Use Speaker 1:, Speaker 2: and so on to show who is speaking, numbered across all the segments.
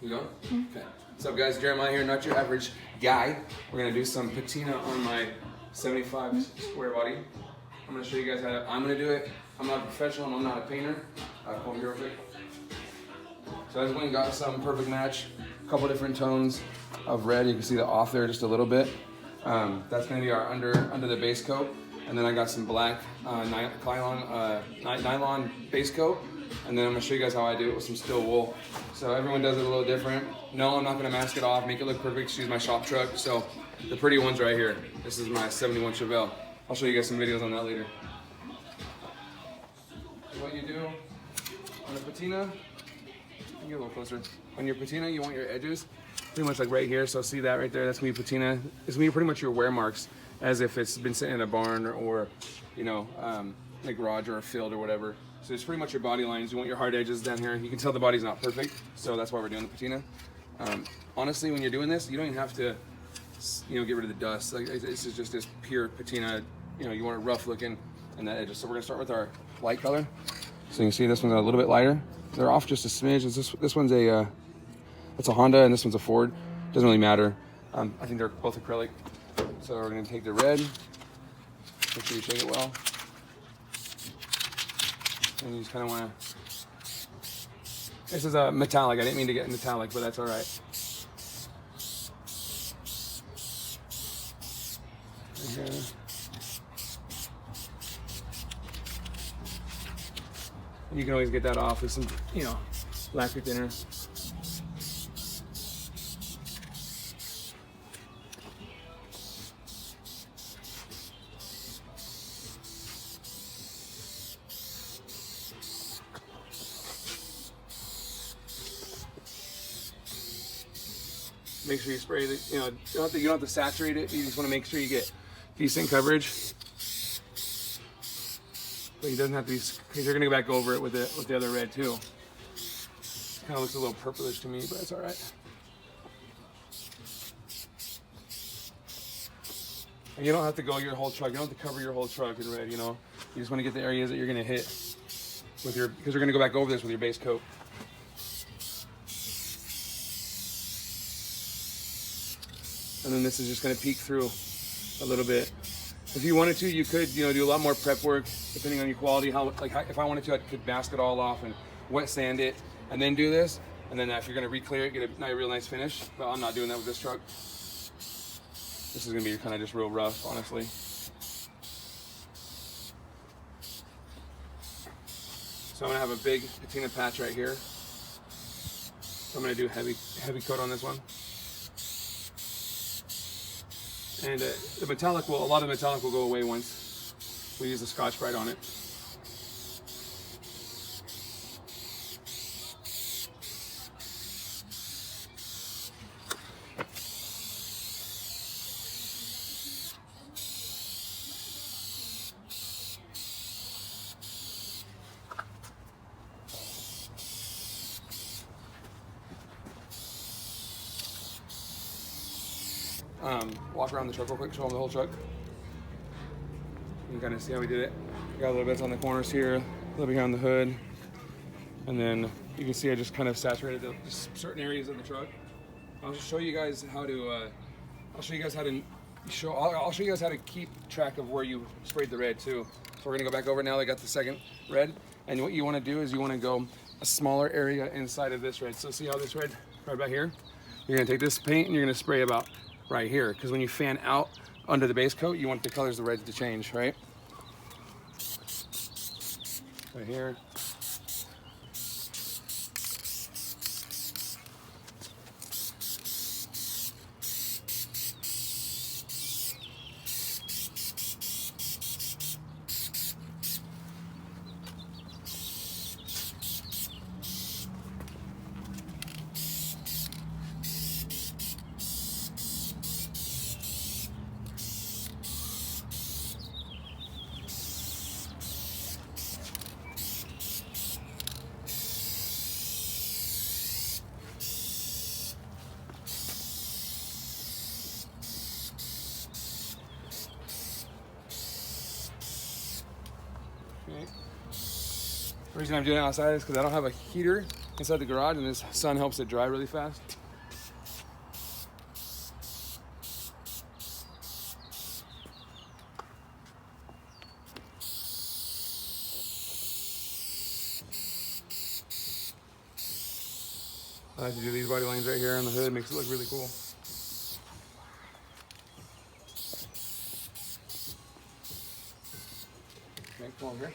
Speaker 1: You going? Okay. What's up, guys? Jeremiah here, not your average guy. We're gonna do some patina on my 75 square body. I'm gonna show you guys I'm gonna do it. I'm not a professional, I'm not a painter. Come here real quick. So I just went and got some perfect match, a couple different tones of red. You can see the off there just a little bit. That's gonna be our under the base coat. And then I got some black nylon base coat. And then I'm gonna show you guys how I do it with some steel wool. So everyone does it a little different. No, I'm not gonna mask it off, make it look perfect, just use my shop truck. So the pretty one's right here. This is my 71 Chevelle. I'll show you guys some videos on that later. So what you do on a patina, get a little closer. On your patina, you want your edges pretty much like right here. So see that right there, that's gonna be patina. It's gonna be pretty much your wear marks, as if it's been sitting in a barn or you know, in a garage or a field or whatever. So it's pretty much your body lines. You want your hard edges down here. You can tell the body's not perfect, so that's why we're doing the patina. Honestly, when you're doing this, you don't even have to, you know, get rid of the dust. Like, this is just this pure patina. You know, you want it rough looking and that edges. So we're gonna start with our light color. So you can see this one's a little bit lighter. They're off just a smidge. This one's it's a Honda and this one's a Ford. Doesn't really matter. I think they're both acrylic. So we're gonna take the red. Make sure you shake it well. And you just kind of want to. This is a metallic. I didn't mean to get metallic, but that's all right. Right here. You can always get that off with some, you know, lacquer thinner. Make sure you spray it. You know, you don't have to saturate it. You just want to make sure you get decent coverage. But it doesn't have to be, because you're gonna go back over it with the other red too. Kind of looks a little purplish to me, but it's all right. And you don't have to go your whole truck. You don't have to cover your whole truck in red. You know, you just want to get the areas that you're gonna hit with your, because you're gonna go back over this with your base coat. And then this is just going to peek through a little bit. If you wanted to, you could, you know, do a lot more prep work depending on your quality. If I wanted to, I could mask it all off and wet sand it, and then do this. And then if you're going to re-clear it, get a real nice finish. But I'm not doing that with this truck. This is going to be kind of just real rough, honestly. So I'm going to have a big patina patch right here. So I'm going to do heavy coat on this one. And a lot of metallic will go away once we use the Scotch-Brite on it. Walk around the truck real quick, show them the whole truck. You can kind of see how we did it. Got a little bits on the corners here, a little bit here on the hood. And then you can see I just kind of saturated just certain areas of the truck. I'll just show you guys how to, I'll show you guys how to keep track of where you sprayed the red too. So we're gonna go back over now. I got the second red. And what you wanna do is you wanna go a smaller area inside of this red. So see how this red, right back here? You're gonna take this paint and you're gonna spray about right here, because when you fan out under the base coat, you want the colors of the reds to change, right? Right here. Okay. The reason I'm doing it outside is because I don't have a heater inside the garage, and this sun helps it dry really fast. I like to do these body lines right here on the hood, makes it look really cool. Okay, come over here.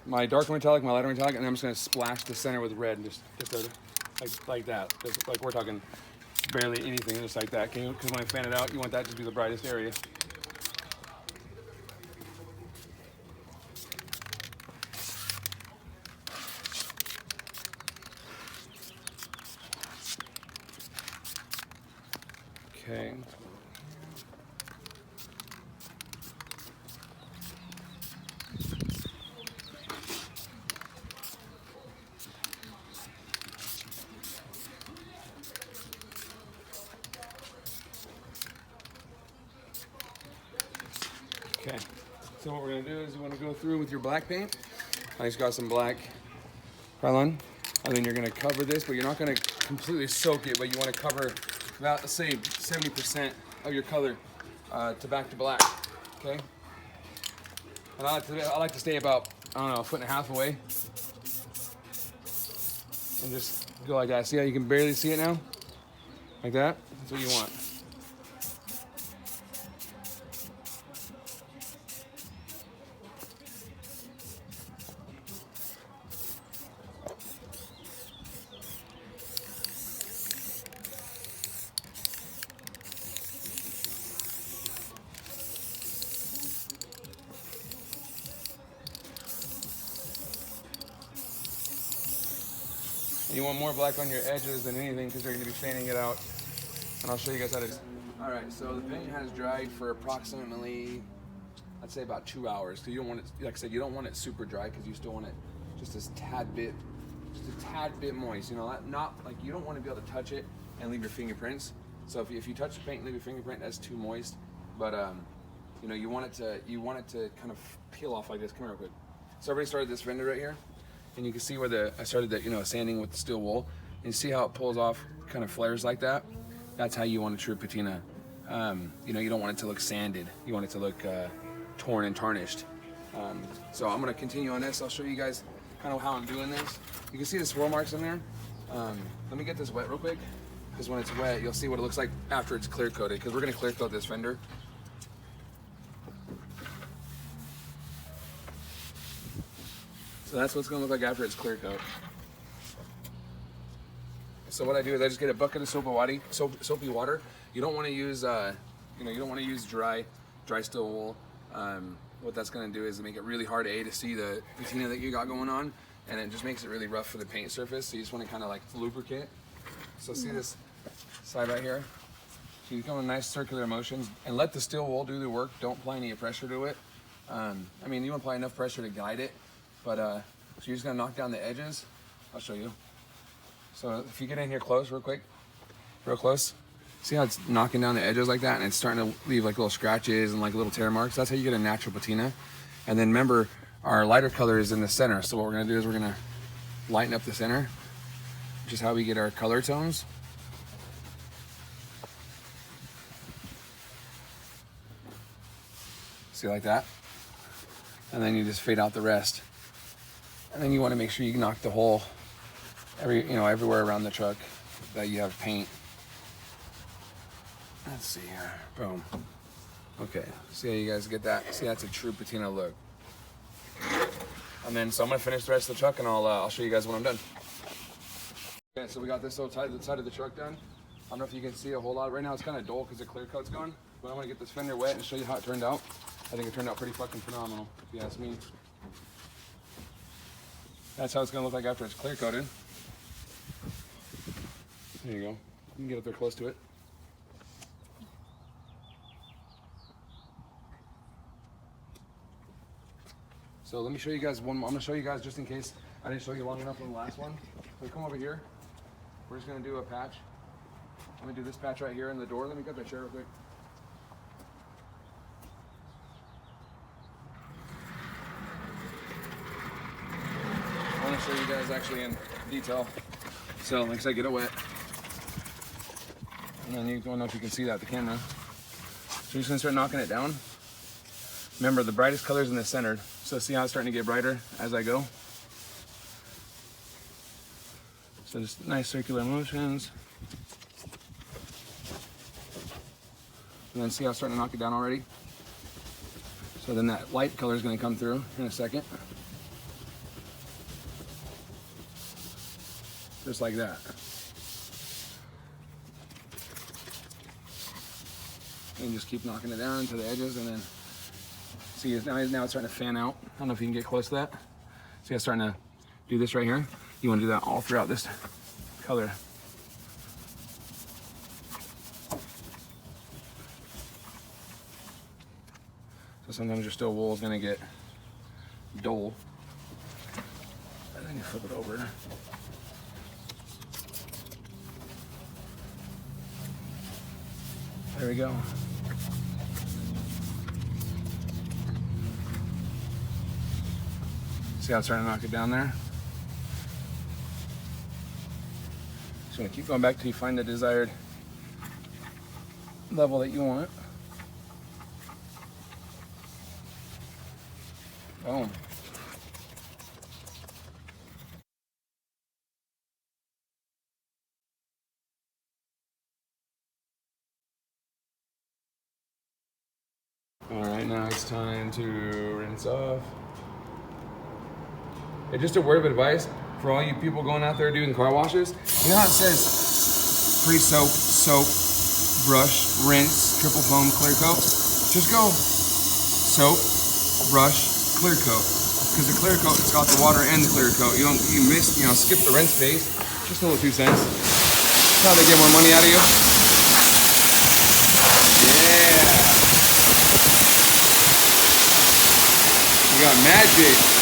Speaker 1: My darker metallic, my lighter metallic, and I'm just gonna splash the center with red, and just like that. Just like we're talking barely anything, just like that. Because when I fan it out, you want that to be the brightest area. Okay. Okay, so what we're gonna do is you wanna go through with your black paint. I just got some black Krylon, and then you're gonna cover this, but you're not gonna completely soak it, but you wanna cover about, let's say, 70% of your color to back to black, okay? And I like to stay about, I don't know, a foot and a half away. And just go like that. See how you can barely see it now? Like that? That's what you want. You want more black on your edges than anything because you're going to be fanning it out. And I'll show you guys how to. All right, so the paint has dried for approximately, I'd say about 2 hours. So you don't want it, like I said, you don't want it super dry because you still want it just a tad bit moist. You know, not like you don't want to be able to touch it and leave your fingerprints. So if you touch the paint and leave your fingerprint, that's too moist. But you know, you want it to kind of peel off like this. Come here real quick. So I already started this fender right here. And you can see where I started the, you know, sanding with the steel wool. And you see how it pulls off, kind of flares like that? That's how you want a true patina. You know, you don't want it to look sanded. You want it to look torn and tarnished. So I'm gonna continue on this. I'll show you guys kind of how I'm doing this. You can see the swirl marks in there. Let me get this wet real quick, because when it's wet, you'll see what it looks like after it's clear coated, because we're gonna clear coat this fender. So that's what it's gonna look like after it's clear coat. So what I do is I just get a bucket of soapy water. You don't want to use, you know, you don't want to use dry steel wool. What that's gonna do is make it really hard to see the patina that you got going on, and it just makes it really rough for the paint surface. So you just want to kind of like lubricate. So see this side right here? So you come in nice circular motions and let the steel wool do the work. Don't apply any pressure to it. I mean, you want to apply enough pressure to guide it. But so you're just gonna knock down the edges. I'll show you. So if you get in here close, real close. See how it's knocking down the edges like that, and it's starting to leave like little scratches and like little tear marks. That's how you get a natural patina. And then remember, our lighter color is in the center. So what we're gonna do is we're gonna lighten up the center, which is how we get our color tones. See, like that. And then you just fade out the rest. And then you want to make sure you knock the hole everywhere around the truck that you have paint. Let's see here. Boom. Okay. See how you guys get that? See, that's a true patina look. And then, so I'm gonna finish the rest of the truck, and I'll show you guys when I'm done. Okay, so we got this side of the truck done. I don't know if you can see a whole lot right now. It's kind of dull because the clear coat's gone. But I'm gonna get this fender wet and show you how it turned out. I think it turned out pretty fucking phenomenal, if you ask me. That's how it's gonna look like after it's clear coated. There you go. You can get up there close to it. So let me show you guys one more. I'm gonna show you guys just in case I didn't show you long enough on the last one. So come over here. We're just gonna do a patch. I'm gonna do this patch right here in the door. Let me get that chair real quick. show you guys actually in detail. So like I said, get it wet. And then you don't know if you can see that, the camera. So you're just gonna start knocking it down. Remember, the brightest color is in the center. So see how it's starting to get brighter as I go? So just nice circular motions. And then see how it's starting to knock it down already? So then that light color is gonna come through in a second. Just like that. And just keep knocking it down to the edges, and then see now it's starting to fan out. I don't know if you can get close to that. See, I'm starting to do this right here. You want to do that all throughout this color. So sometimes your still wool is going to get dull. And then you flip it over. There we go. See how it's starting to knock it down there? Just gonna keep going back till you find the desired level that you want. Boom. All right, now it's time to rinse off. And just a word of advice for all you people going out there doing car washes. You know how it says pre-soap, soap, brush, rinse, triple foam, clear coat? Just go soap, brush, clear coat. Because the clear coat, it's got the water and the clear coat. You skip the rinse phase. Just a little 2 cents. That's how they get more money out of you. Yeah. We got magic.